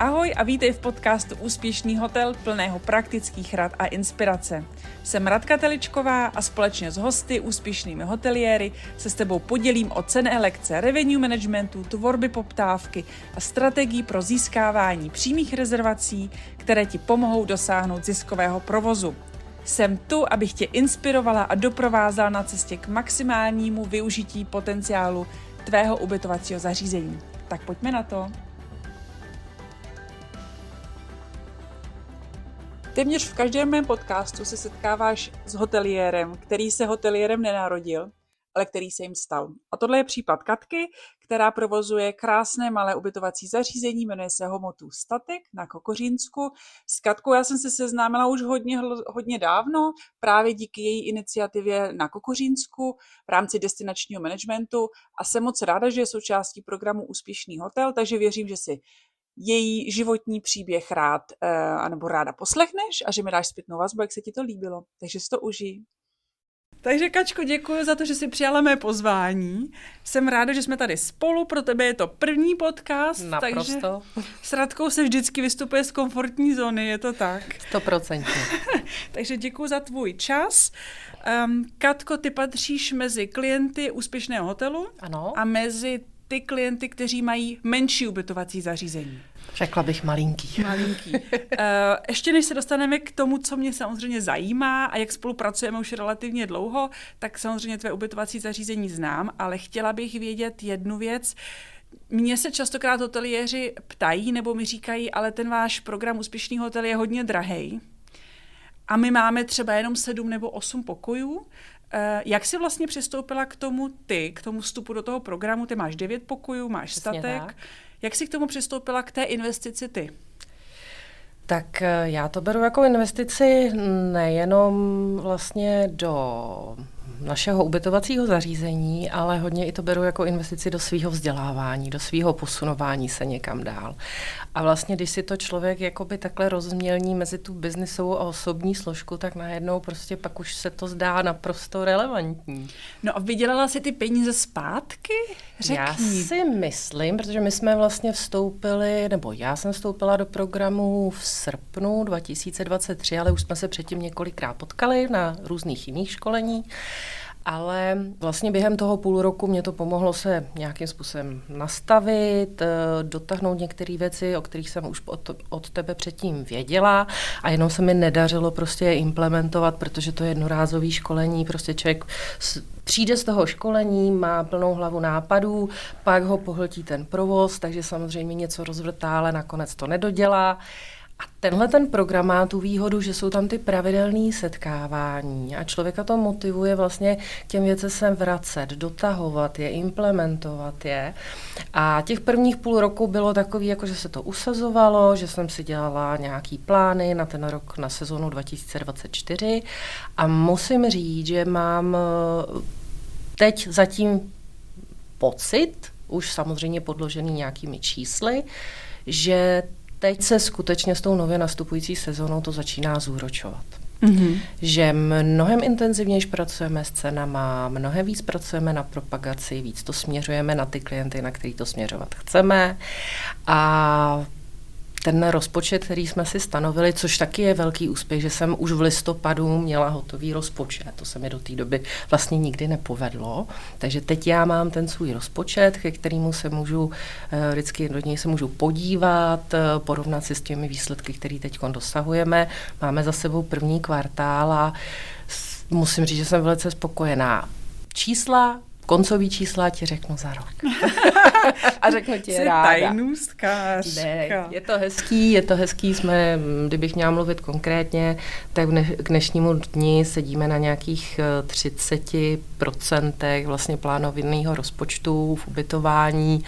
Ahoj a vítej v podcastu Úspěšný hotel plného praktických rad a inspirace. Jsem Radka Teličková a společně s hosty, úspěšnými hoteliéry, se s tebou podělím o cenné lekce revenue managementu, tvorby poptávky a strategií pro získávání přímých rezervací, které ti pomohou dosáhnout ziskového provozu. Jsem tu, abych tě inspirovala a doprovázala na cestě k maximálnímu využití potenciálu tvého ubytovacího zařízení. Tak pojďme na to. Téměř v každém mém podcastu se setkáváš s hoteliérem, který se hoteliérem nenarodil, ale který se jim stal. A tohle je případ Katky, která provozuje krásné malé ubytovací zařízení, jmenuje se Homotů Statek na Kokořínsku. S Katkou já jsem se seznámila už hodně dávno, právě díky její iniciativě na Kokořínsku v rámci destinačního managementu a jsem moc ráda, že je součástí programu Úspěšný hotel, takže věřím, že si její životní příběh ráda poslechneš a že mi dáš zpětnou vazbu, jak se ti to líbilo. Takže si to užij. Takže Kačko, děkuji za to, že jsi přijala mé pozvání. Jsem ráda, že jsme tady spolu, pro tebe je to první podcast. Naprosto. Takže s Radkou se vždycky vystupuje z komfortní zóny, je to tak? 100%. Takže děkuji za tvůj čas. Katko, ty patříš mezi klienty úspěšného hotelu. Ano. A mezi ty klienty, kteří mají menší ubytovací zařízení. Řekla bych malinký. Ještě než se dostaneme k tomu, co mě samozřejmě zajímá a jak spolupracujeme už relativně dlouho, tak samozřejmě tvé ubytovací zařízení znám, ale chtěla bych vědět jednu věc. Mně se častokrát hoteliéři ptají nebo mi říkají, ale ten váš program Úspěšný hotel je hodně drahej a my máme třeba jenom 7 nebo 8 pokojů. Jak jsi vlastně přistoupila k tomu vstupu do toho programu? Ty máš 9 pokojů, máš Přesně statek. tak. Jak jsi k tomu přistoupila k té investici ty? Tak já to beru jako investici nejenom vlastně do našeho ubytovacího zařízení, ale hodně i to beru jako investici do svého vzdělávání, do svého posunování se někam dál. A vlastně, když si to člověk jakoby takhle rozmělní mezi tu biznisovou a osobní složku, tak najednou prostě pak už se to zdá naprosto relevantní. No a vydělala jsi ty peníze zpátky? Řekni. Já si myslím, protože my jsme vlastně vstoupili, nebo já jsem vstoupila do programu v srpnu 2023, ale už jsme se předtím několikrát potkali na různých jiných školení. Ale vlastně během toho půl roku mě to pomohlo se nějakým způsobem nastavit, dotáhnout některé věci, o kterých jsem už od tebe předtím věděla a jenom se mi nedařilo prostě je implementovat, protože to je jednorázové školení, prostě člověk přijde z toho školení, má plnou hlavu nápadů, pak ho pohltí ten provoz, takže samozřejmě něco rozvrtá, ale nakonec to nedodělá. A tenhle ten program má tu výhodu, že jsou tam ty pravidelné setkávání a člověka to motivuje vlastně těm věcem se vracet, dotahovat je, implementovat je. A těch prvních půl roku bylo takový, jako že se to usazovalo, že jsem si dělala nějaký plány na ten rok, na sezonu 2024 a musím říct, že mám teď zatím pocit, už samozřejmě podložený nějakými čísly, že teď se skutečně s tou nově nastupující sezónou to začíná zúročovat. Mm-hmm. Že mnohem intenzivněji pracujeme s cenama, mnohem víc pracujeme na propagaci, víc to směřujeme na ty klienty, na který to směřovat chceme. A ten rozpočet, který jsme si stanovili, což taky je velký úspěch, že jsem už v listopadu měla hotový rozpočet. To se mi do té doby vlastně nikdy nepovedlo. Takže teď já mám ten svůj rozpočet, ke kterému se můžu, vždycky do něj se můžu podívat, porovnat si s těmi výsledky, které teď dosahujeme. Máme za sebou první kvartál a musím říct, že jsem velice spokojená. Koncový čísla ti řeknu za rok. A řeknu ti je ráda. Tajnůstkářka. Ne, je to hezký. Jsme, kdybych měla mluvit konkrétně, tak k dnešnímu dni sedíme na nějakých 30% vlastně plánovaného rozpočtu v ubytování.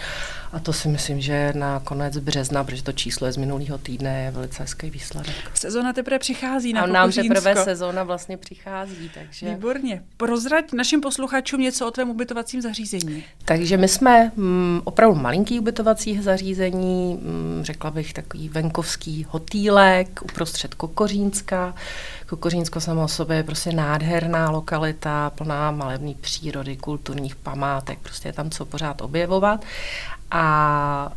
A to si myslím, že na konec března, protože to číslo je z minulého týdne, je velice hezký výsledek. Sezona teprve přichází na Kokořínsko. Nám teprve sezona vlastně přichází, takže... Výborně. Prozrať našim posluchačům něco o tvém ubytovacím zařízení. Takže my jsme opravdu malinký ubytovací zařízení, řekla bych takový venkovský hotýlek uprostřed Kokořínska. Kokořínsko samo o sobě je prostě nádherná lokalita, plná malebné přírody, kulturních památek, prostě je tam co pořád objevovat. A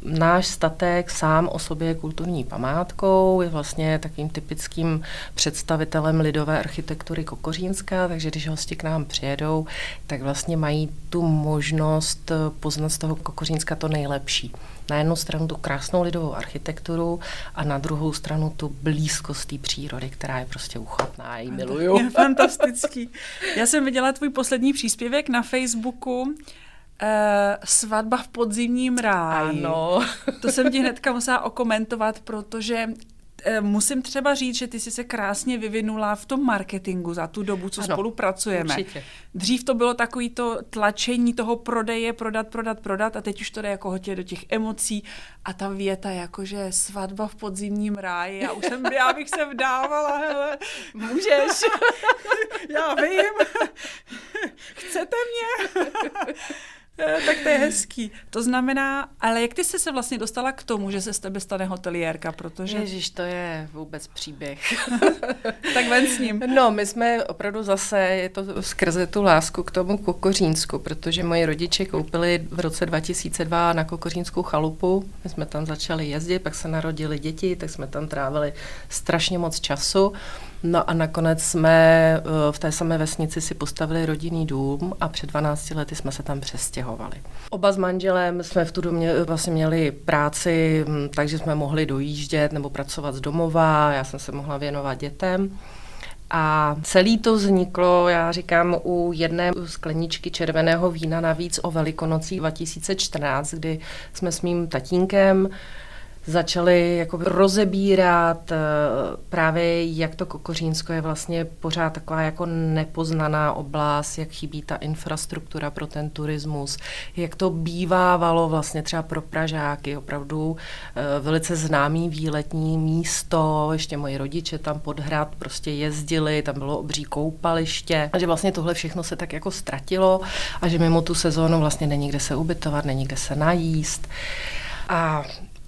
náš statek sám o sobě je kulturní památkou, je vlastně takovým typickým představitelem lidové architektury Kokořínska, takže když hosti k nám přijedou, tak vlastně mají tu možnost poznat z toho Kokořínska to nejlepší. Na jednu stranu tu krásnou lidovou architekturu a na druhou stranu tu blízkost té přírody, která je prostě uchvatná, já ji miluju. Je fantastický. Já jsem viděla tvůj poslední příspěvek na Facebooku, svatba v podzimním ráji. Ano. To jsem ti hnedka musela okomentovat, protože musím třeba říct, že ty jsi se krásně vyvinula v tom marketingu za tu dobu, co spolupracujeme. Určitě. Dřív to bylo takový to tlačení toho prodeje, prodat a teď už to jde jako hodně do těch emocí a ta věta jakože svatba v podzimním ráji. Já bych se vdávala, hele, můžeš. Já vím. Chcete mě? Tak to je hezký. To znamená, ale jak ty jsi se vlastně dostala k tomu, že se z tebe stane hoteliérka, protože... Ježiš, to je vůbec příběh. Tak ven s ním. No, my jsme opravdu zase, je to skrze tu lásku k tomu Kokořínsku, protože moji rodiče koupili v roce 2002 na Kokořínskou chalupu. My jsme tam začali jezdit, pak se narodili děti, tak jsme tam trávili strašně moc času. No a nakonec jsme v té samé vesnici si postavili rodinný dům a před 12 lety jsme se tam přestěhovali. Oba s manželem jsme v tu domě vlastně měli práci, takže jsme mohli dojíždět nebo pracovat z domova, já jsem se mohla věnovat dětem. A celý to vzniklo, já říkám, u jedné skleničky červeného vína navíc o Velikonocích 2014, kdy jsme s mým tatínkem začali jako rozebírat právě, jak to Kokořínsko je vlastně pořád taková jako nepoznaná oblast, jak chybí ta infrastruktura pro ten turismus, jak to bývávalo vlastně třeba pro Pražáky, opravdu velice známý výletní místo, ještě moji rodiče tam pod hrad prostě jezdili, tam bylo obří koupaliště a že vlastně tohle všechno se tak jako ztratilo a že mimo tu sezónu vlastně není kde se ubytovat, není kde se najíst. A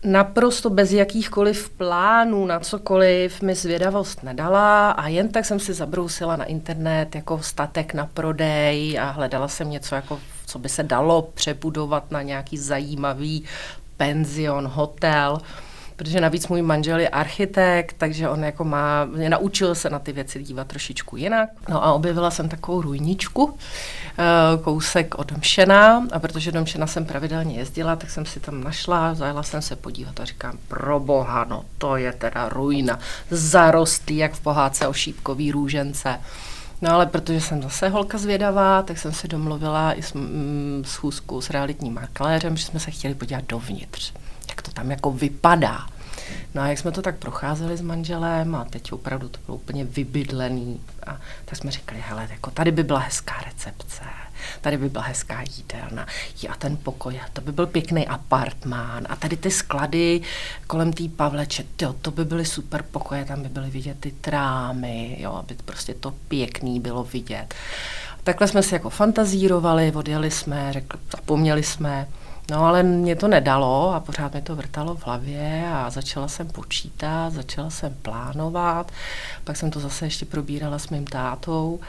naprosto bez jakýchkoliv plánů na cokoliv mi zvědavost nedala a jen tak jsem si zabrousila na internet jako statek na prodej a hledala jsem něco, jako, co by se dalo přebudovat na nějaký zajímavý penzion, hotel, protože navíc můj manžel je architekt, takže on jako naučil se na ty věci dívat trošičku jinak. No a objevila jsem takovou růjničku, kousek od Domšena a protože Domšena jsem pravidelně jezdila, tak jsem si tam našla, zajela jsem se podívat a říkám, proboha, no to je teda ruina, zarostlý jak v pohádce o šípkový růžence. No ale protože jsem zase holka zvědavá, tak jsem si domluvila i schůzku s realitním makléřem, že jsme se chtěli podívat dovnitř, jak to tam jako vypadá. No a jak jsme to tak procházeli s manželem a teď opravdu to bylo úplně vybydlený, a tak jsme říkali, hele, jako tady by byla hezká recepce, tady by byla hezká jídelna, a ten pokoj, to by byl pěkný apartmán a tady ty sklady kolem té Pavleče, to by byly super pokoje, tam by byly vidět ty trámy, jo, aby prostě to pěkný bylo vidět. Takhle jsme si jako fantazírovali, odjeli jsme, zapomněli jsme. No ale mě to nedalo a pořád mi to vrtalo v hlavě a začala jsem počítat, začala jsem plánovat, pak jsem to zase ještě probírala s mým tátou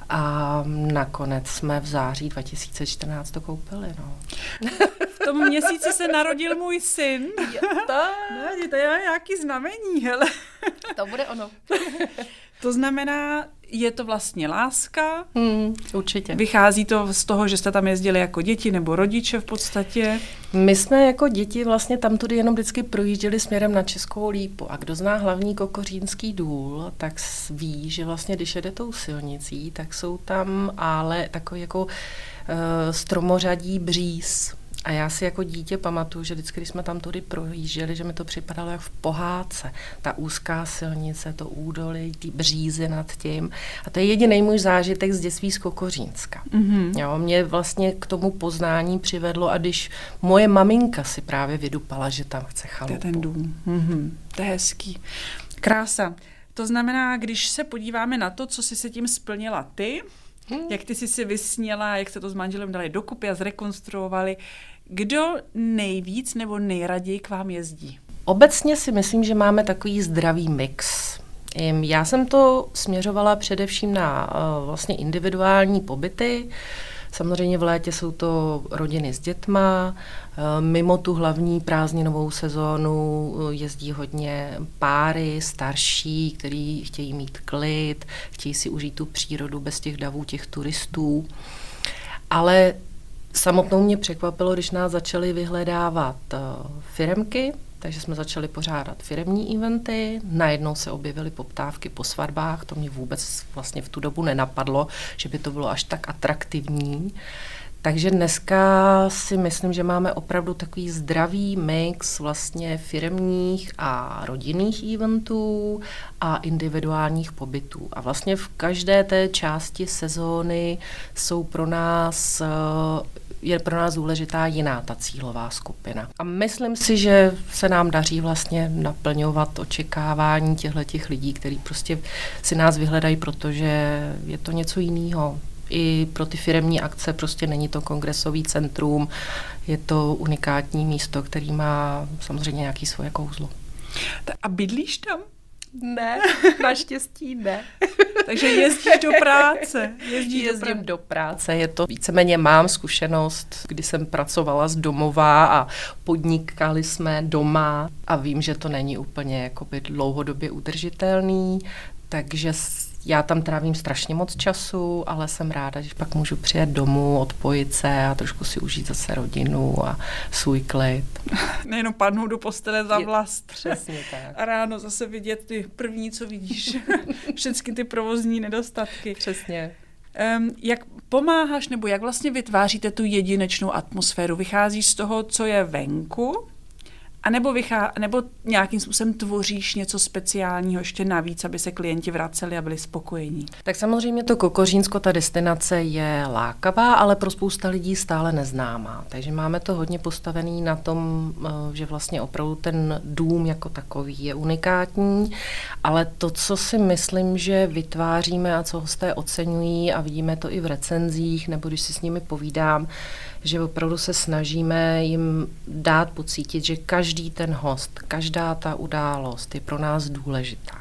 a nakonec jsme v září 2014 to koupili. No. V tom měsíci se narodil můj syn. To je nějaký znamení, hele. To bude ono. To znamená, je to vlastně láska? Určitě. Vychází to z toho, že jste tam jezdili jako děti nebo rodiče v podstatě? My jsme jako děti vlastně tam tudy jenom vždycky projížděli směrem na Českou Lípu a kdo zná hlavní Kokořínský důl, tak ví, že vlastně když jede tou silnicí, tak jsou tam ale takový jako stromořadí bříz. A já si jako dítě pamatuju, že vždycky, když jsme tam tudy projížděli, že mi to připadalo jak v pohádce. Ta úzká silnice, to údolí, ty břízy nad tím. A to je jediný můj zážitek z dětství z Kokořínska. Mm-hmm. Jo, mě vlastně k tomu poznání přivedlo a když moje maminka si právě vydupala, že tam chce chalupu. To je ten dům. Mm-hmm. To je hezký. Krása. To znamená, když se podíváme na to, co jsi se tím splnila ty, jak ty jsi si vysněla, jak se to s manželem dali dokupy a zrekonstruovali, kdo nejvíc nebo nejraději k vám jezdí? Obecně si myslím, že máme takový zdravý mix. Já jsem to směřovala především na vlastně individuální pobyty, Samozřejmě v létě jsou to rodiny s dětma, mimo tu hlavní prázdninovou sezónu jezdí hodně páry starší, který chtějí mít klid, chtějí si užít tu přírodu bez těch davů těch turistů. Ale samotnou mě překvapilo, když nás začaly vyhledávat firemky, takže jsme začali pořádat firemní eventy, najednou se objevily poptávky po svatbách, to mě vůbec vlastně v tu dobu nenapadlo, že by to bylo až tak atraktivní. Takže dneska si myslím, že máme opravdu takový zdravý mix vlastně firemních a rodinných eventů a individuálních pobytů. A vlastně v každé té části sezóny je pro nás důležitá jiná ta cílová skupina. A myslím si, že se nám daří vlastně naplňovat očekávání těchto lidí, kteří prostě si nás vyhledají, protože je to něco jiného. I pro ty firemní akce prostě není to kongresový centrum, je to unikátní místo, který má samozřejmě nějaké svoje kouzlo. A bydlíš tam? Ne, naštěstí ne. Takže jezdíš do práce. Jezdím do práce, je to víceméně mám zkušenost, kdy jsem pracovala z domova a podnikali jsme doma a vím, že to není úplně jakoby dlouhodobě udržitelný, takže já tam trávím strašně moc času, ale jsem ráda, že pak můžu přijet domů, odpojit se a trošku si užít zase rodinu a svůj klid. Nejenom padnout do postele za vlast. Přesně tak. A ráno zase vidět ty první, co vidíš. Všechny ty provozní nedostatky. Přesně. Jak pomáháš nebo jak vlastně vytváříte tu jedinečnou atmosféru? Vycházíš z toho, co je venku? A nebo nějakým způsobem tvoříš něco speciálního ještě navíc, aby se klienti vraceli a byli spokojení? Tak samozřejmě to Kokořínsko, ta destinace je lákavá, ale pro spousta lidí stále neznámá. Takže máme to hodně postavený na tom, že vlastně opravdu ten dům jako takový je unikátní, ale to, co si myslím, že vytváříme a co hosté oceňují a vidíme to i v recenzích, nebo když si s nimi povídám, že opravdu se snažíme jim dát pocítit, že každý ten host, každá ta událost je pro nás důležitá.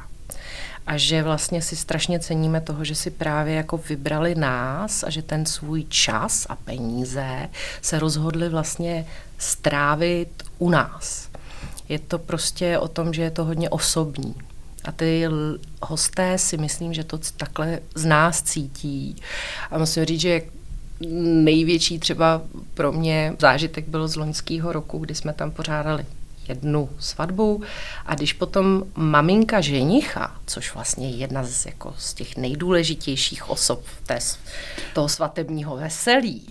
A že vlastně si strašně ceníme toho, že si právě jako vybrali nás a že ten svůj čas a peníze se rozhodli vlastně strávit u nás. Je to prostě o tom, že je to hodně osobní. A ty hosté si myslím, že to takhle z nás cítí. A musím říct, že největší třeba pro mě zážitek byl z loňského roku, kdy jsme tam pořádali jednu svatbu a když potom maminka ženicha, což vlastně je jedna z těch nejdůležitějších osob toho svatebního veselí,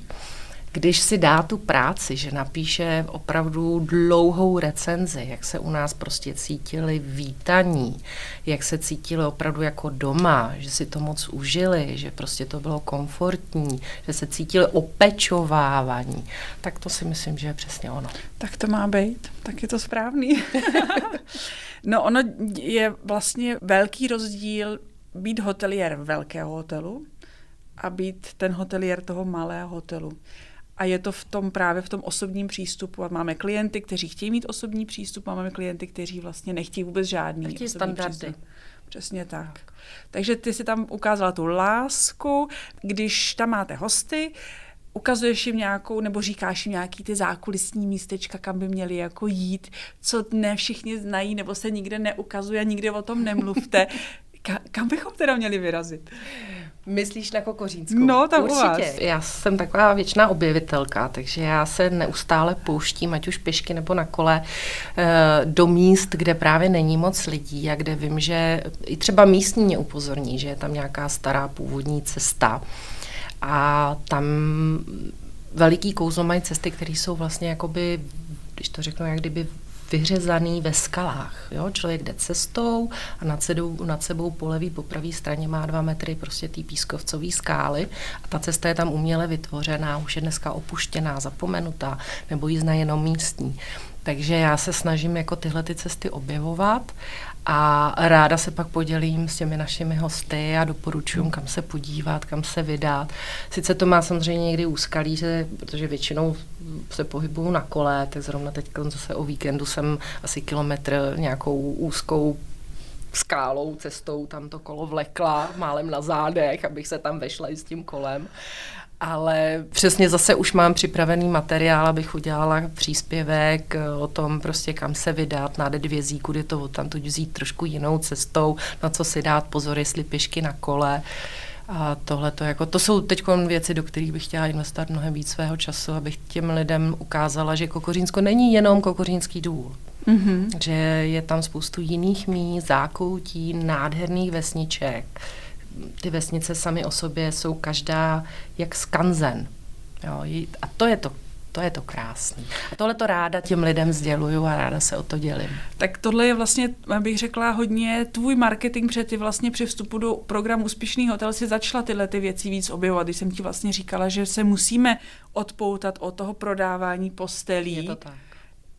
když si dá tu práci, že napíše opravdu dlouhou recenzi, jak se u nás prostě cítili vítaní, jak se cítili opravdu jako doma, že si to moc užili, že prostě to bylo komfortní, že se cítili opečovávaní, tak to si myslím, že je přesně ono. Tak to má být, tak je to správný. No ono je vlastně velký rozdíl být hoteliér velkého hotelu a být ten hoteliér toho malého hotelu. A je to právě v tom osobním přístupu. A máme klienty, kteří chtějí mít osobní přístup, a máme klienty, kteří vlastně nechtějí vůbec žádný osobní standardy. Přístup. Přesně tak. Takže ty si tam ukázala tu lásku, když tam máte hosty, ukazuješ jim nějakou, nebo říkáš jim nějaký ty zákulisní místečka, kam by měli jako jít, co ne všichni znají, nebo se nikde neukazuje a nikde o tom nemluvte. Kam bychom teda měli vyrazit? Myslíš na Kokořínskou? No, tam určitě. U vás. Já jsem taková věčná objevitelka, takže já se neustále pouštím, ať už pěšky nebo na kole, do míst, kde právě není moc lidí a kde vím, že i třeba místní mě upozorní, že je tam nějaká stará původní cesta. A tam veliký kouzlo mají cesty, které jsou vlastně jakoby, když to řeknu, jak kdyby vyřezaný ve skalách. Jo? Člověk jde cestou a nad sebou po levý, po pravý straně má 2 metry prostě té pískovcové skály a ta cesta je tam uměle vytvořená, už je dneska opuštěná, zapomenutá, nebo ji zná jenom místní. Takže já se snažím jako tyhle ty cesty objevovat a ráda se pak podělím s těmi našimi hosty a doporučuji, kam se podívat, kam se vydat. Sice to má samozřejmě někdy úskalí, protože většinou se pohybuju na kole, tak zrovna teď zase o víkendu jsem asi kilometr nějakou úzkou skálou, cestou tam to kolo vlekla, málem na zádech, abych se tam vešla i s tím kolem. Ale přesně zase už mám připravený materiál, abych udělala příspěvek o tom prostě kam se vydat, na Dedvězí, kudy to odtamtud vzít trošku jinou cestou, na co si dát pozor, jestli pěšky na kole. A tohleto, jako, to jsou teď věci, do kterých bych chtěla investovat mnohem víc svého času, abych těm lidem ukázala, že Kokořínsko není jenom Kokořínský důl. Mm-hmm. Že je tam spoustu jiných míst, zákoutí, nádherných vesniček. Ty vesnice samy o sobě jsou každá jak skanzen. Jo, a to je to krásný. A tohle to ráda těm lidem sděluju a ráda se o to dělím. Tak tohle je vlastně, bych řekla, hodně tvůj marketing, protože ty vlastně při vstupu do programu Úspěšný hotel si začala tyhle ty věci víc objevovat. Když jsem ti vlastně říkala, že se musíme odpoutat od toho prodávání postelí. Je to tak.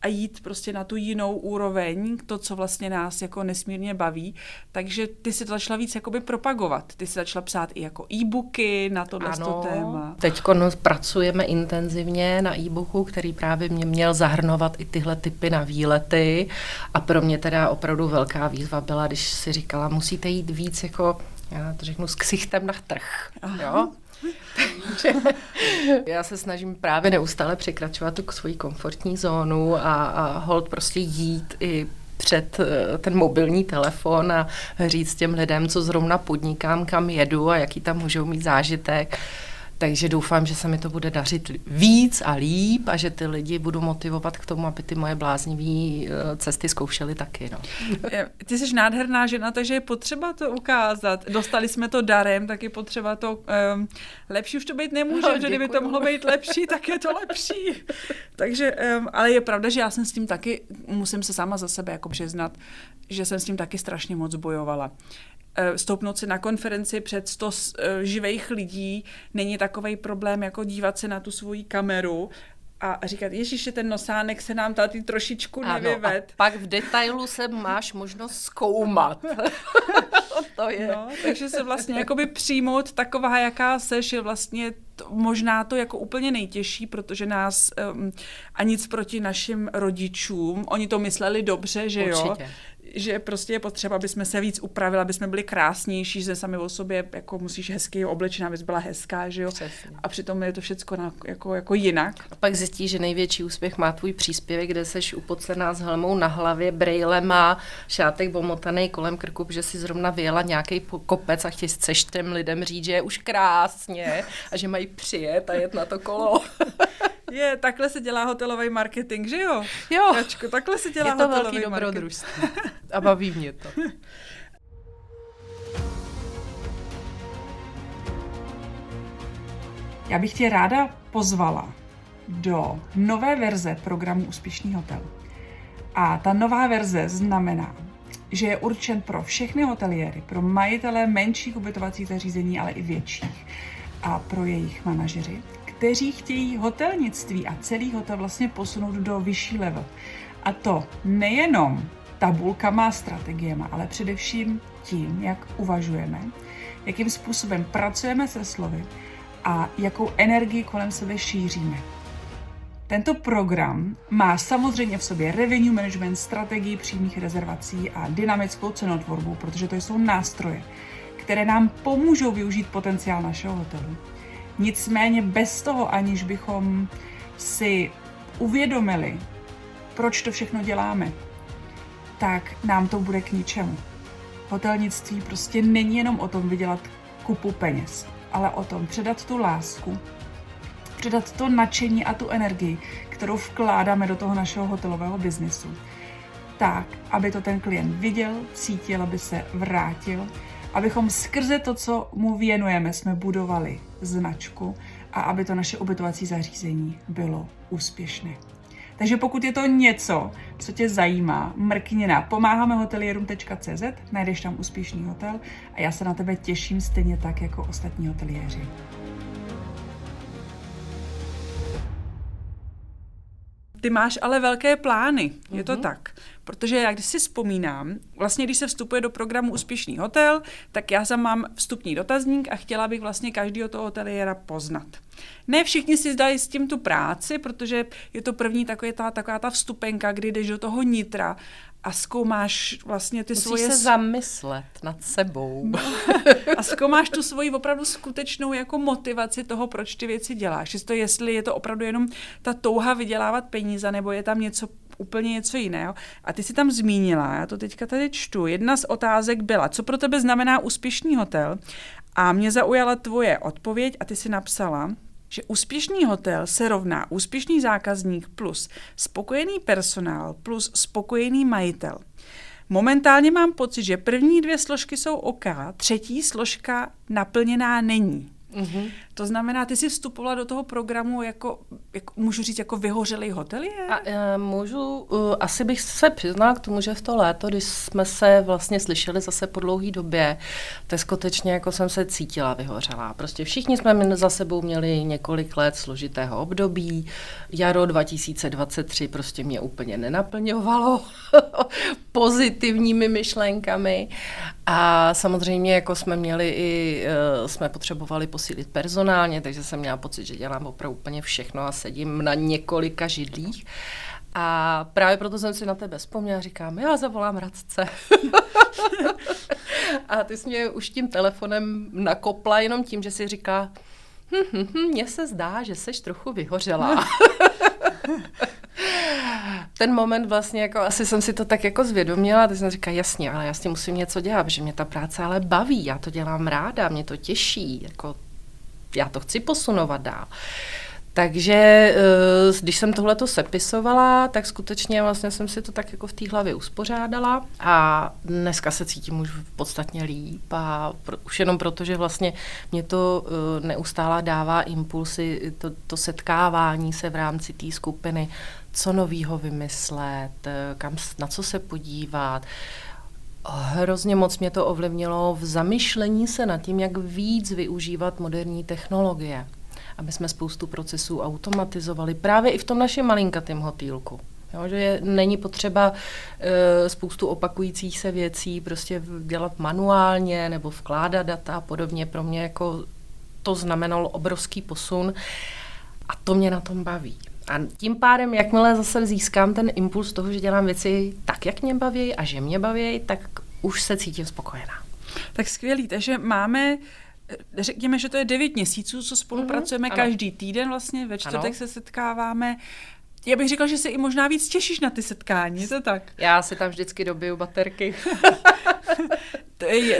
A jít prostě na tu jinou úroveň, to, co vlastně nás jako nesmírně baví. Takže ty si to začala víc jakoby propagovat. Ty si začala psát i jako e-booky na tohle téma. Teď pracujeme intenzivně na e-booku, který právě mě měl zahrnovat i tyhle typy na výlety. A pro mě teda opravdu velká výzva byla, když si říkala, musíte jít víc jako, já to řeknu, s ksichtem na trh. Jo? Takže já se snažím právě neustále překračovat tu svoji komfortní zónu a holt prostě jít i před ten mobilní telefon a říct těm lidem, co zrovna podnikám, kam jedu a jaký tam můžou mít zážitek. Takže doufám, že se mi to bude dařit víc a líp a že ty lidi budu motivovat k tomu, aby ty moje bláznivé cesty zkoušeli taky. No. Ty jsi nádherná žena, takže je potřeba to ukázat. Dostali jsme to darem, tak je potřeba to lepší už to být nemůže, že kdyby to mohlo být lepší, tak je to lepší. Takže, ale je pravda, že já jsem s tím taky, musím se sama za sebe jako přiznat, že jsem s tím taky strašně moc bojovala. Stoupnout si na konferenci před 100 živých lidí není takovej problém, jako dívat se na tu svoji kameru a říkat, ježiši, ten nosánek se nám tady trošičku nevyved. Ano, a pak v detailu se máš možnost zkoumat. To je. No, takže se vlastně jakoby přijmout taková, jaká seš, je vlastně možná to jako úplně nejtěžší, protože nás a nic proti našim rodičům, oni to mysleli dobře, že určitě. Jo, že prostě je potřeba, aby jsme se víc upravili, aby jsme byli krásnější, že sami o sobě jako musíš hezky oblečená, abys byla hezká, že jo. Přesně. A přitom je to všecko jako jinak. A pak zjistíš, že největší úspěch má tvůj příspěvek, kde seš upocená s helmou na hlavě, brejlem a šátek omotaný kolem krku, že si zrovna vyjela nějaký kopec a chceš těm lidem říct, že je už krásně a že mají přijet a jet na to kolo. Takhle se dělá hotelový marketing, že jo? Jo. Kačko, takhle se dělá hotelový marketing. Je to velký dobrodružství. A baví mě to. Já bych tě ráda pozvala do nové verze programu Úspěšný hotel. A ta nová verze znamená, že je určen pro všechny hoteliéry, pro majitele menších ubytovacích zařízení, ale i větších a pro jejich manažery, kteří chtějí hotelnictví a celý hotel vlastně posunout do vyšší level. A to nejenom tabulkama a strategiemi, ale především tím, jak uvažujeme, jakým způsobem pracujeme se slovy a jakou energii kolem sebe šíříme. Tento program má samozřejmě v sobě revenue management, strategii přímých rezervací a dynamickou cenotvorbu, protože to jsou nástroje, které nám pomůžou využít potenciál našeho hotelu. Nicméně bez toho, aniž bychom si uvědomili, proč to všechno děláme, tak nám to bude k ničemu. Hotelnictví prostě není jenom o tom vydělat kupu peněz, ale o tom předat tu lásku, předat to nadšení a tu energii, kterou vkládáme do toho našeho hotelového biznesu. Tak, aby to ten klient viděl, cítil, aby se vrátil, abychom skrze to, co mu věnujeme, jsme budovali značku a aby to naše ubytovací zařízení bylo úspěšné. Takže pokud je to něco, co tě zajímá, mrkni na pomáhamehotelierům.cz, najdeš tam Úspěšný hotel a já se na tebe těším stejně tak jako ostatní hoteliéři. Ty máš ale velké plány, je to tak. Protože já když si vzpomínám, vlastně když se vstupuje do programu Úspěšný hotel, tak já sam mám vstupní dotazník a chtěla bych vlastně každého toho hoteliéra poznat. Ne všichni si zdají s tím tu práci, protože je to první taková ta vstupenka, kdy jdeš do toho nitra a zkoumáš vlastně ty svoje... Musíš se zamyslet nad sebou. A zkoumáš tu svoji opravdu skutečnou jako motivaci toho, proč ty věci děláš. Jestli je to opravdu jenom ta touha vydělávat peníze, nebo je tam úplně něco jiného. A ty si tam zmínila, já to teďka tady čtu, jedna z otázek byla, co pro tebe znamená úspěšný hotel? A mě zaujala tvoje odpověď a ty si napsala, že úspěšný hotel se rovná úspěšný zákazník plus spokojený personál plus spokojený majitel. Momentálně mám pocit, že první 2 složky jsou OK, třetí složka naplněná není. Mm-hmm. To znamená, ty jsi vstupovala do toho programu jako můžu říct, jako vyhořelý hoteliér? Asi bych se přiznala k tomu, že v to léto, když jsme se vlastně slyšeli zase po dlouhé době, tak skutečně jako jsem se cítila vyhořelá. Prostě všichni jsme za sebou měli několik let složitého období. Jaro 2023 prostě mě úplně nenaplňovalo pozitivními myšlenkami. A samozřejmě jako jsme potřebovali posílit personálně, takže jsem měla pocit, že dělám opravdu úplně všechno a sedím na několika židlích. A právě proto jsem si na tebe vzpomněla a říkám, já zavolám Radce. A ty jsi mě už tím telefonem nakopla jenom tím, že si říká, mně se zdá, že seš trochu vyhořelá. Ten moment vlastně, jako asi jsem si to tak jako zvědomila, tak jsem říkala, jasně, ale já s tím musím něco dělat, protože mě ta práce ale baví, já to dělám ráda, mě to těší, jako já to chci posunovat dál. Takže když jsem tohleto sepisovala, tak skutečně vlastně jsem si to tak jako v té hlavě uspořádala a dneska se cítím už podstatně líp a už jenom proto, že vlastně mě to neustále dává impulsy, to setkávání se v rámci té skupiny, co novýho vymyslet, na co se podívat. Hrozně moc mě to ovlivnilo v zamyšlení se nad tím, jak víc využívat moderní technologie, aby jsme spoustu procesů automatizovali právě i v tom našem malinkatém hotýlku. Jo, že není potřeba spoustu opakujících se věcí prostě dělat manuálně nebo vkládat data a podobně. Pro mě jako to znamenalo obrovský posun a to mě na tom baví. A tím pádem, jakmile zase získám ten impuls toho, že dělám věci tak, jak mě baví a že mě baví, tak už se cítím spokojená. Tak skvělý, takže máme, řekněme, že to je 9 měsíců, co spolupracujeme každý týden, vlastně ve čtvrtek se setkáváme. Já bych říkala, že se i možná víc těšíš na ty setkání, je to tak? Já si tam vždycky dobiju baterky.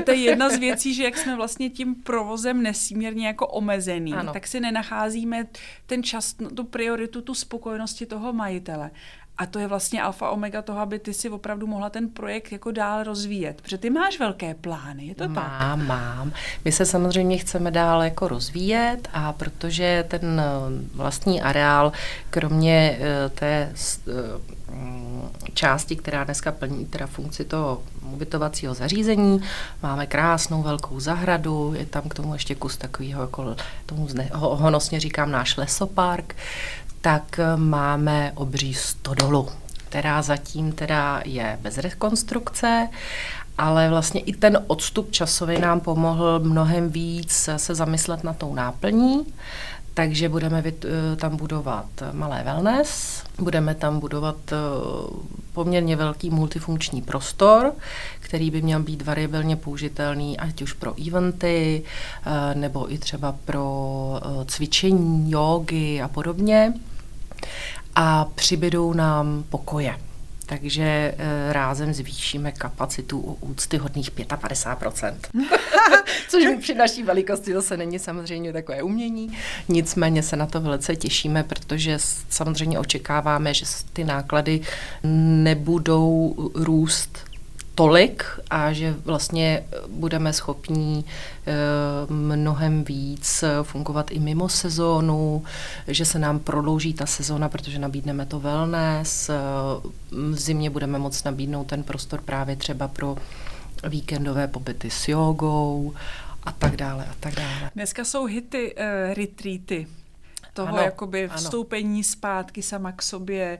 To je jedna z věcí, že jak jsme vlastně tím provozem nesmírně jako omezený, tak si nenacházíme ten čas, tu prioritu, tu spokojenosti toho majitele. A to je vlastně alfa omega toho, aby ty si opravdu mohla ten projekt jako dál rozvíjet. Protože ty máš velké plány, je to tak? Mám. My se samozřejmě chceme dál jako rozvíjet a protože ten vlastní areál, kromě té části, která dneska plní teda funkci toho ubytovacího zařízení, máme krásnou velkou zahradu, je tam k tomu ještě kus takového, jako tomu honosně říkám náš lesopark, tak máme obří stodolu, která zatím teda je bez rekonstrukce, ale vlastně i ten odstup časový nám pomohl mnohem víc se zamyslet na tou náplní, takže budeme tam budovat malé wellness, budeme tam budovat poměrně velký multifunkční prostor, který by měl být variabilně použitelný, ať už pro eventy, nebo i třeba pro cvičení, jógy a podobně. A přibydou nám pokoje. Takže rázem zvýšíme kapacitu o úctyhodných 55%. Což při naší velikosti zase není samozřejmě takové umění. Nicméně se na to velice těšíme, protože samozřejmě očekáváme, že ty náklady nebudou růst tolik a že vlastně budeme schopní mnohem víc fungovat i mimo sezónu, že se nám prodlouží ta sezóna, protože nabídneme to wellness, v zimě budeme moct nabídnout ten prostor právě třeba pro víkendové pobyty s jogou a tak dále a tak dále. Dneska jsou hity retreaty, toho jakoby vstoupení zpátky sama k sobě.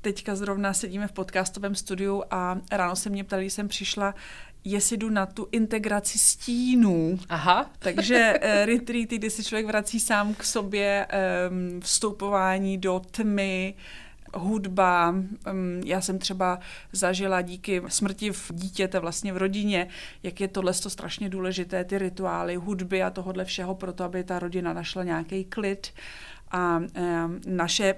teďka zrovna sedíme v podcastovém studiu a ráno se mě ptali, když jsem přišla, jestli jdu na tu integraci stínů. Aha. Takže retreaty, kdy se člověk vrací sám k sobě, vstupování do tmy, hudba. Já jsem třeba zažila díky smrti v dítěte vlastně v rodině, jak je tohle strašně důležité, ty rituály, hudby a tohodle všeho pro to, aby ta rodina našla nějaký klid. A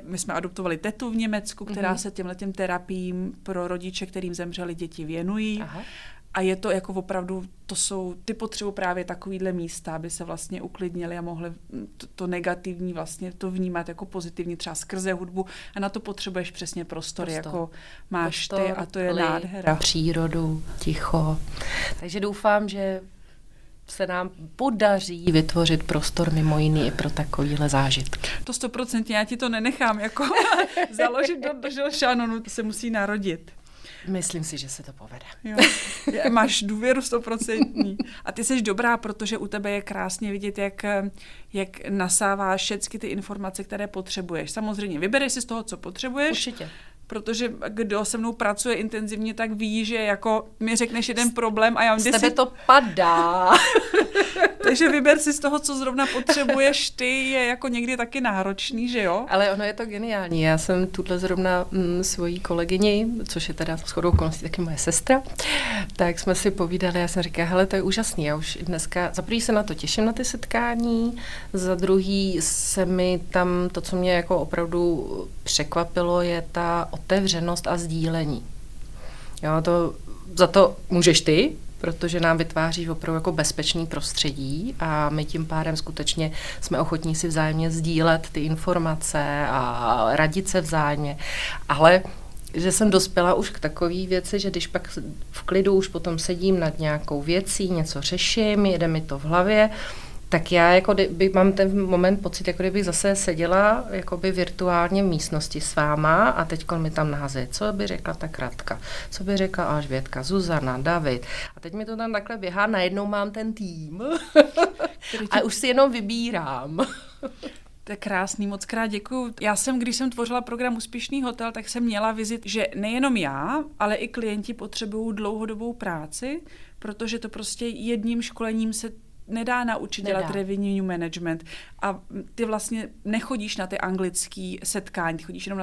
my jsme adoptovali tetu v Německu, která se těmhletěm terapiím pro rodiče, kterým zemřeli děti, věnují. Aha. A je to jako opravdu, ty potřebují právě takovýhle místa, aby se vlastně uklidnili a mohli to negativní vlastně to vnímat jako pozitivní, třeba skrze hudbu. A na to potřebuješ přesně prostory, jako máš ty a to je nádhera. Přírodu, ticho. Takže doufám, že se nám podaří vytvořit prostor mimo jiný i pro takovýhle zážitky. To 100%, já ti to nenechám jako založit do šanonu, to se musí narodit. Myslím si, že se to povede. Jo. Máš důvěru 100%. A ty jsi dobrá, protože u tebe je krásně vidět, jak nasáváš všechny ty informace, které potřebuješ. Samozřejmě vybereš si z toho, co potřebuješ. Určitě. Protože kdo se mnou pracuje intenzivně, tak ví, že jako mi řekneš jeden problém a já z tebe to padá. Takže vyber si z toho, co zrovna potřebuješ ty, je jako někdy taky náročný, že jo? Ale ono je to geniální. Já jsem tuhle zrovna svojí kolegyni, což je teda shodou okolností taky moje sestra, tak jsme si povídali, já jsem říkala, hele, to je úžasný, já už dneska, za první se na to těším na ty setkání, za druhý se mi tam, to, co mě jako opravdu překvapilo, je ta otevřenost a sdílení. Jo, za to můžeš ty, protože nám vytváří opravdu jako bezpečný prostředí a my tím pádem skutečně jsme ochotní si vzájemně sdílet ty informace a radit se vzájemně. Ale že jsem dospěla už k takové věci, že když pak v klidu už potom sedím nad nějakou věcí, něco řeším, jede mi to v hlavě, tak já jako mám ten moment pocit, jako kdybych zase seděla jakoby virtuálně v místnosti s váma a teď mi tam nahazuje, co by řekla ta Kratka, co by řekla Alžbětka, Zuzana, David. A teď mi to tam takhle běhá, najednou mám ten tým a už si jenom vybírám. To je krásný, moc krát děkuju. Když jsem tvořila program Úspěšný hotel, tak jsem měla vizit, že nejenom já, ale i klienti potřebují dlouhodobou práci, protože to prostě jedním školením se nedá naučit dělat revenue management a ty vlastně nechodíš na ty anglický setkání, ty chodíš jenom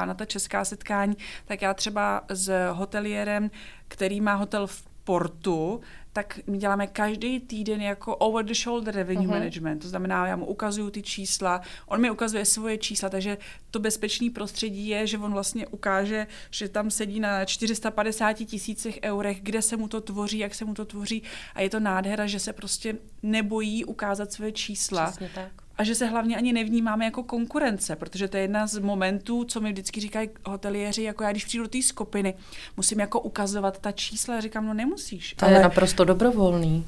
na ta česká setkání, tak já třeba s hoteliérem, který má hotel v Portu, tak my děláme každý týden jako over the shoulder revenue management, to znamená, já mu ukazuju ty čísla, on mi ukazuje svoje čísla, takže to bezpečné prostředí je, že on vlastně ukáže, že tam sedí na 450 000 eurech, kde se mu to tvoří, jak se mu to tvoří a je to nádhera, že se prostě nebojí ukázat svoje čísla. Přesně tak. A že se hlavně ani nevnímáme jako konkurence, protože to je jedna z momentů, co mi vždycky říkají hoteliéři, jako já když přijdu do té skupiny, musím jako ukazovat ta čísla, a říkám, no nemusíš. To je naprosto dobrovolný.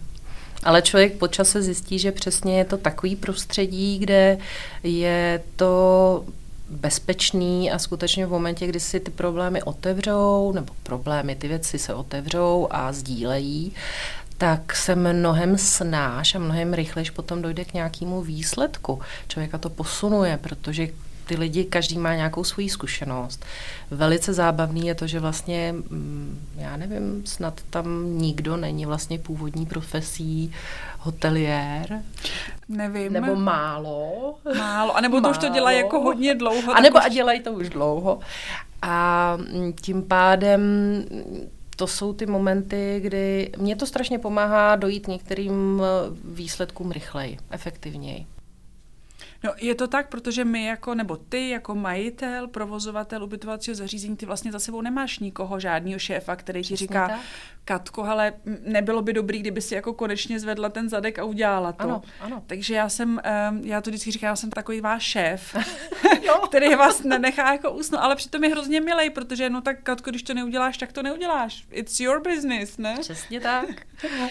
Ale člověk po čase zjistí, že přesně je to takový prostředí, kde je to bezpečný a skutečně v momentě, kdy si ty problémy otevřou, nebo ty věci se otevřou a sdílejí, tak se mnohem snáš a mnohem rychlejš potom dojde k nějakému výsledku. Člověka to posunuje, protože ty lidi, každý má nějakou svoji zkušenost. Velice zábavný je to, že vlastně, já nevím, snad tam nikdo není vlastně původní profesí hoteliér. Nevím. Nebo málo. A nebo to už to dělají jako hodně dlouho. A nebo a dělají to už dlouho. A tím pádem to jsou ty momenty, kdy mě to strašně pomáhá dojít některým výsledkům rychleji, efektivněji. No, je to tak, protože my nebo ty jako majitel, provozovatel ubytovacího zařízení, ty vlastně za sebou nemáš nikoho, žádného šéfa, který ti říká, tak. Katko, hele, nebylo by dobrý, kdyby si jako konečně zvedla ten zadek a udělala to. Ano. Takže já to vždycky říkám, já jsem takový váš šéf, který vás nenechá jako usnout, ale přitom je hrozně milej, protože no tak Katko, když to neuděláš, tak to neuděláš. It's your business, ne? Přesně tak.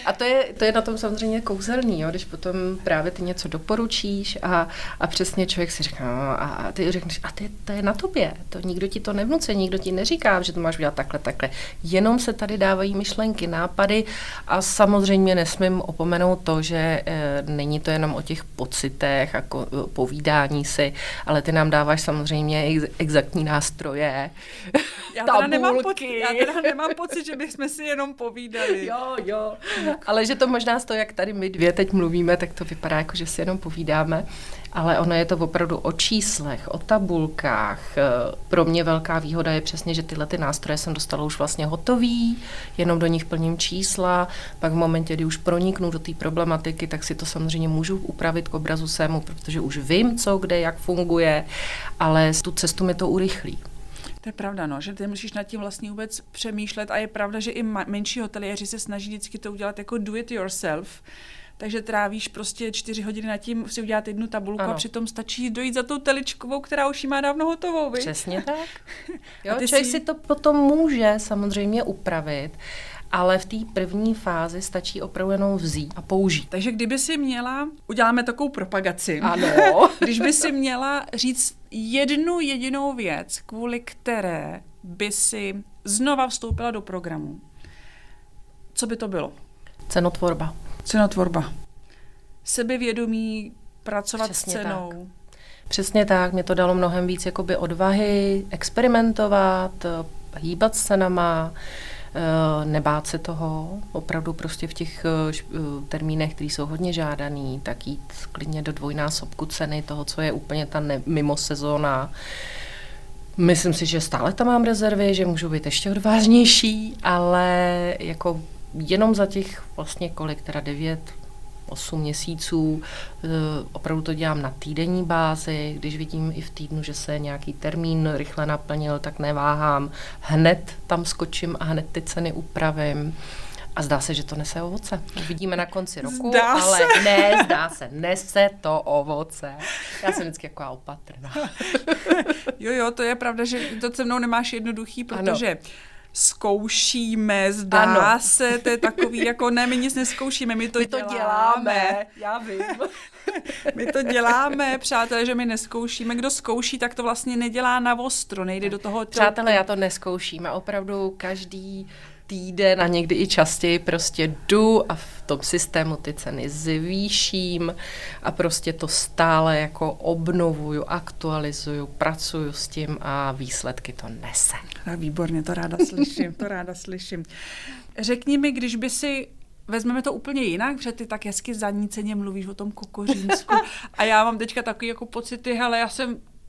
A to je na tom samozřejmě kouzelný, jo, když potom právě ty něco doporučíš a přesně člověk si říká, no, a ty řekneš, to je na tobě, to nikdo ti to nevnuce, nikdo ti neříká, že to máš udělat takhle. Jenom se tady dávají myšlenky, nápady a samozřejmě nesmím opomenout to, že není to jenom o těch pocitech a povídání si, ale ty nám dávají dostáváš samozřejmě exaktní nástroje, Já tabulky. teda nemám pocit, že bychom si jenom povídali. Jo. Ale že to možná z toho, jak tady my dvě teď mluvíme, tak to vypadá jako, že si jenom povídáme. Ale ono je to opravdu o číslech, o tabulkách. Pro mě velká výhoda je přesně, že tyhle ty nástroje jsem dostala už vlastně hotový, jenom do nich plním čísla, pak v momentě, kdy už proniknu do té problematiky, tak si to samozřejmě můžu upravit k obrazu svému, protože už vím, co, kde, jak funguje, ale tu cestu mi to urychlí. To je pravda, no, že ty musíš nad tím vlastně vůbec přemýšlet a je pravda, že i menší hoteliéři se snaží vždycky to udělat jako do it yourself, takže trávíš prostě 4 hodiny nad tím si udělat jednu tabulku a přitom stačí dojít za tou teličkovou, která už ji má dávno hotovou, viď? Přesně tak. Jo, člověk si to potom může samozřejmě upravit, ale v té první fázi stačí opravdu jenom vzít a použít. Takže kdyby si měla, uděláme takovou propagaci. Ano. Když by si měla říct jednu jedinou věc, kvůli které by si znova vstoupila do programu, co by to bylo? Cenotvorba. Cenotvorba. Sebevědomí, pracovat Přesně s cenou. Tak. Přesně tak, mě to dalo mnohem víc jakoby odvahy, experimentovat, hýbat s cenama, nebát se toho, opravdu prostě v těch termínech, které jsou hodně žádaný, tak jít klidně do dvojnásobku ceny toho, co je úplně ta mimo sezóna. Myslím si, že stále tam mám rezervy, že můžu být ještě odvážnější, ale jako jenom za těch vlastně kolik, teda 8 měsíců, opravdu to dělám na týdenní bázi, když vidím i v týdnu, že se nějaký termín rychle naplnil, tak neváhám, hned tam skočím a hned ty ceny upravím. A zdá se, že to nese ovoce. Uvidíme na konci roku, zdá se, nese to ovoce. Já jsem vždycky jako opatrná. Jo, to je pravda, že to se mnou nemáš jednoduchý, protože zkoušíme, zdá se, to je takový, jako ne, my nic neskoušíme, my to děláme. Já vím. My to děláme, přátelé, že my neskoušíme. Kdo zkouší, tak to vlastně nedělá na ostro, nejde do toho. Přátelé, já to neskouším a opravdu každý týden a někdy i častěji prostě jdu a v tom systému ty ceny zvýším a prostě to stále jako obnovuju, aktualizuju, pracuju s tím a výsledky to nese. Výborně, to ráda slyším. Řekni mi, když by si vezmeme to úplně jinak, protože ty tak hezky zaníceně mluvíš o tom Kokořínsku a já mám teďka takový jako pocity, hele,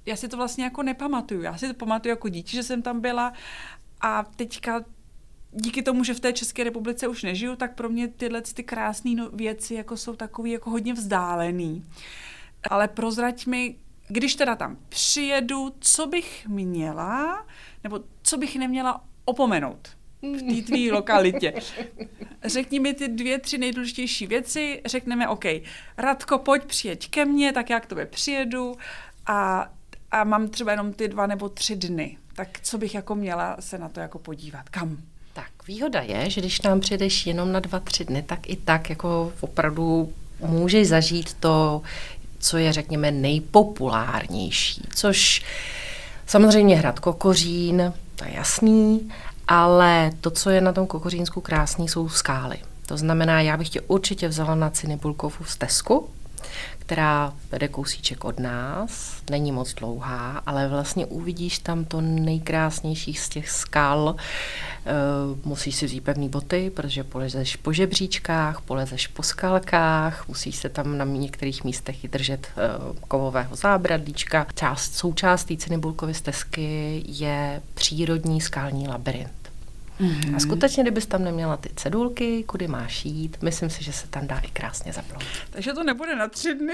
já si to vlastně jako nepamatuju. Já si to pamatuju jako dítě, že jsem tam byla a teďka díky tomu, že v té České republice už nežiju, tak pro mě tyhle ty krásné věci jako jsou takový jako hodně vzdálený. Ale prozrať mi, když teda tam přijedu, co bych měla, nebo co bych neměla opomenout v té tvý lokalitě. Řekni mi ty 2, 3 nejdůležitější věci, řekneme, OK, Radko, pojď, přijeď ke mně, tak já k tobě přijedu a mám třeba jenom ty 2 nebo 3 dny. Tak co bych jako měla se na to jako podívat? Kam? Tak výhoda je, že když nám přijedeš jenom na 2-3 dny, tak i tak jako opravdu můžeš zažít to, co je, řekněme, nejpopulárnější, což samozřejmě hrad Kokořín, to je jasný, ale to, co je na tom Kokořínsku krásný, jsou skály. To znamená, já bych tě určitě vzala na Cinibulkovu stezku, která vede kousíček od nás, není moc dlouhá, ale vlastně uvidíš tam to nejkrásnější z těch skal. Musíš si vzít pevný boty, protože polezeš po žebříčkách, polezeš po skalkách, musíš se tam na některých místech i držet kovového zábradlíčka. Součást té Cinibulkovy stezky je přírodní skalní labyrint. A skutečně, kdybys tam neměla ty cedulky, kudy máš jít, myslím si, že se tam dá i krásně zaplout. Takže to nebude na 3 dny.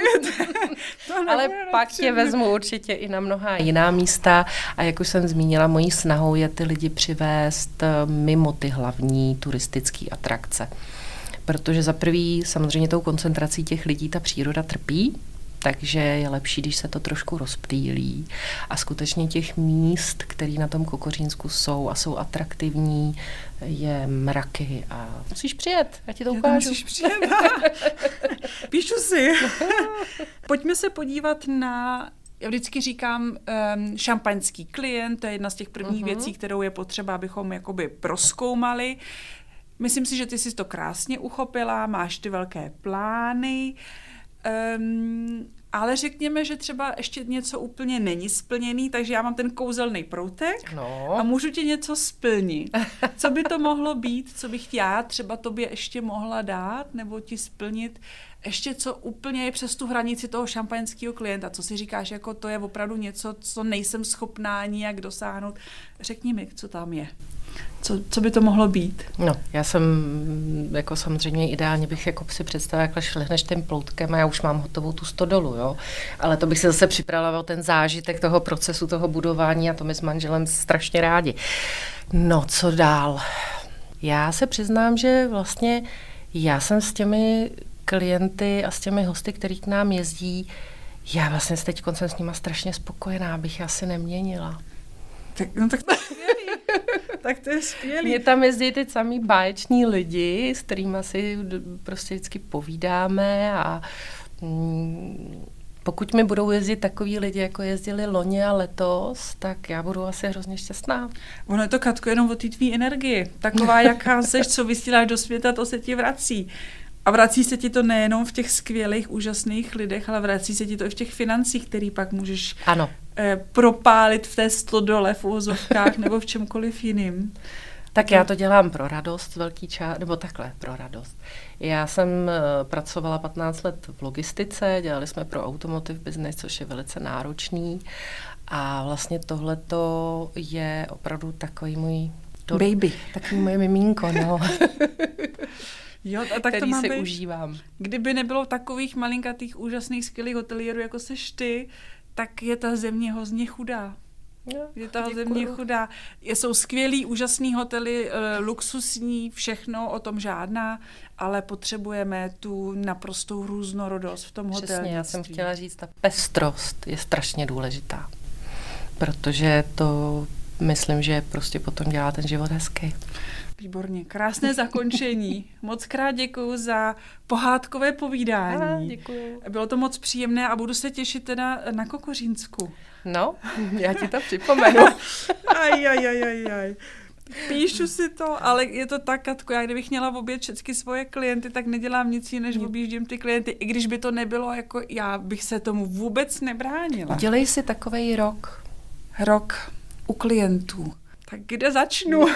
Ale pak tě vezmu určitě i na mnohá jiná místa a jak už jsem zmínila, mojí snahou je ty lidi přivést mimo ty hlavní turistické atrakce. Protože za prvý samozřejmě tou koncentrací těch lidí ta příroda trpí, takže je lepší, když se to trošku rozptýlí. A skutečně těch míst, které na tom Kokořínsku jsou a jsou atraktivní, je mraky a musíš přijet, já ti to ukážu. Musíš přijet. Píšu si. Pojďme se podívat na, já vždycky říkám, šampaňský klient, to je jedna z těch prvních věcí, kterou je potřeba, abychom jakoby prozkoumali. Myslím si, že ty jsi to krásně uchopila, máš ty velké plány, Ale řekněme, že třeba ještě něco úplně není splněný, takže já mám ten kouzelný proutek a můžu ti něco splnit. Co by to mohlo být, co bych já třeba tobě ještě mohla dát nebo ti splnit, ještě co úplně je přes tu hranici toho šampaňského klienta, co si říkáš, jako to je opravdu něco, co nejsem schopná nijak dosáhnout. Řekni mi, co tam je. Co by to mohlo být? No, já jsem jako samozřejmě ideálně bych jako si představila, jak šlehneš tím ploutkem a já už mám hotovou tu stodolu, jo. Ale to bych se zase připravila o ten zážitek toho procesu, toho budování a to my s manželem strašně rádi. No, co dál? Já se přiznám, že vlastně já jsem s těmi klienty a s těmi hosty, který k nám jezdí, já vlastně teď jsem s nima strašně spokojená, abych asi neměnila. Tak to je skvělý. Tak to je skvělý. Mě tam jezdí ty samý báječní lidi, s kterými si prostě vždycky povídáme a pokud mi budou jezdit takový lidi, jako jezdili loni a letos, tak já budu asi hrozně šťastná. Ono je to, Katko, jenom o té tvý energii. Taková, jaká seš, co vysíláš do světa, to se ti vrací. A vrací se ti to nejenom v těch skvělých, úžasných lidech, ale vrací se ti to i v těch financích, který pak můžeš propálit v té stodole, v uvozovkách nebo v čemkoliv jiným. Tak já to dělám pro radost, velký čas, nebo takhle, pro radost. Já jsem pracovala 15 let v logistice, dělali jsme pro automotive business, což je velice náročný. A vlastně tohleto je opravdu takový můj... Baby. Takový moje mimínko, no. Jo, a tak který to si užívám. Kdyby nebylo takových malinkatých, úžasných, skvělých hotelierů, jako seš ty, tak je ta země hrozně chudá. Je ta země chudá. Jsou skvělý, úžasný hotely, luxusní, všechno, o tom žádná, ale potřebujeme tu naprostou různorodost v tom hotelnictví. Přesně, já jsem chtěla říct, ta pestrost je strašně důležitá, protože to myslím, že prostě potom dělá ten život hezký. Výborně, krásné zakončení. Moc krát děkuju za pohádkové povídání. Děkuju. Bylo to moc příjemné a budu se těšit teda na Kokořínsku. No, já ti to připomenu. Aj. Píšu si to, ale je to tak, Katko, já kdybych měla obět všechny svoje klienty, tak nedělám nic jiného, než objíždím ty klienty, i když by to nebylo, jako já bych se tomu vůbec nebránila. Dělej si takovej rok. Rok u klientů. Tak kde začnu?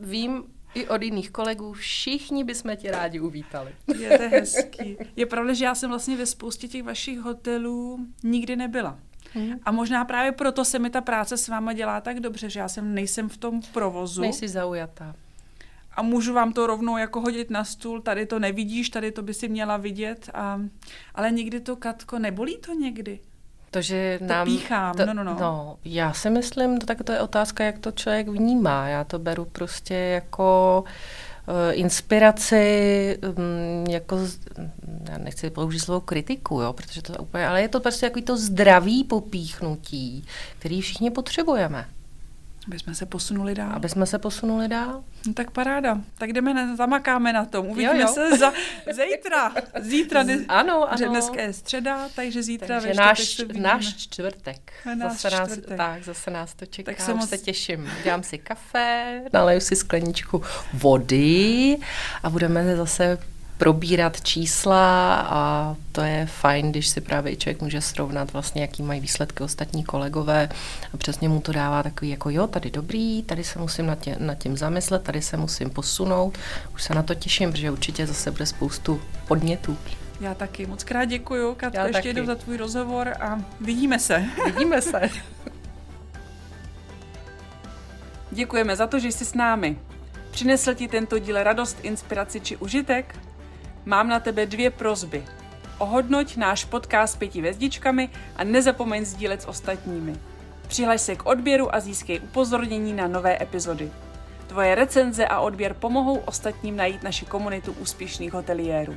Vím i od jiných kolegů, všichni bychom tě rádi uvítali. Je to hezký. Je pravda, že já jsem vlastně ve spoustě těch vašich hotelů nikdy nebyla. A možná právě proto se mi ta práce s váma dělá tak dobře, že já nejsem v tom provozu. Nejsi zaujatá. A můžu vám to rovnou jako hodit na stůl, tady to nevidíš, tady to by si měla vidět. Ale někdy to, Katko, nebolí to někdy? To, že nám... píchám, No, já si myslím, tak to je otázka, jak to člověk vnímá. Já to beru prostě jako inspiraci, jako, já nechci použít slovo kritiku, jo, protože to úplně, ale je to prostě takový to zdravý popíchnutí, který všichni potřebujeme. Aby jsme se posunuli dál. No tak paráda. Tak zamakáme na tom. Uvidíme se zítra. Ano. Že dneska je středa, takže zítra takže náš čtvrtek. Zase nás to čeká. Tak se těším. Dám si kafe, naleju si skleničku vody a budeme zase probírat čísla a to je fajn, když si právě člověk může srovnat vlastně, jaký mají výsledky ostatní kolegové a přesně mu to dává takový jako jo, tady dobrý, tady se musím nad tím zamyslet, tady se musím posunout. Už se na to těším, protože určitě zase bude spoustu podnětů. Já taky. Moc krát děkuju, Katko, ještě jednou za tvůj rozhovor a vidíme se. Děkujeme za to, že jsi s námi. Přinesl ti tento díl radost, inspiraci či užitek? Mám na tebe 2 prosby. Ohodnoť náš podcast 5 hvězdičkami a nezapomeň sdílet s ostatními. Přihlaš se k odběru a získej upozornění na nové epizody. Tvoje recenze a odběr pomohou ostatním najít naši komunitu úspěšných hoteliérů.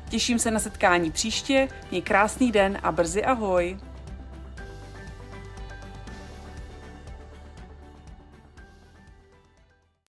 Těším se na setkání příště, měj krásný den a brzy ahoj!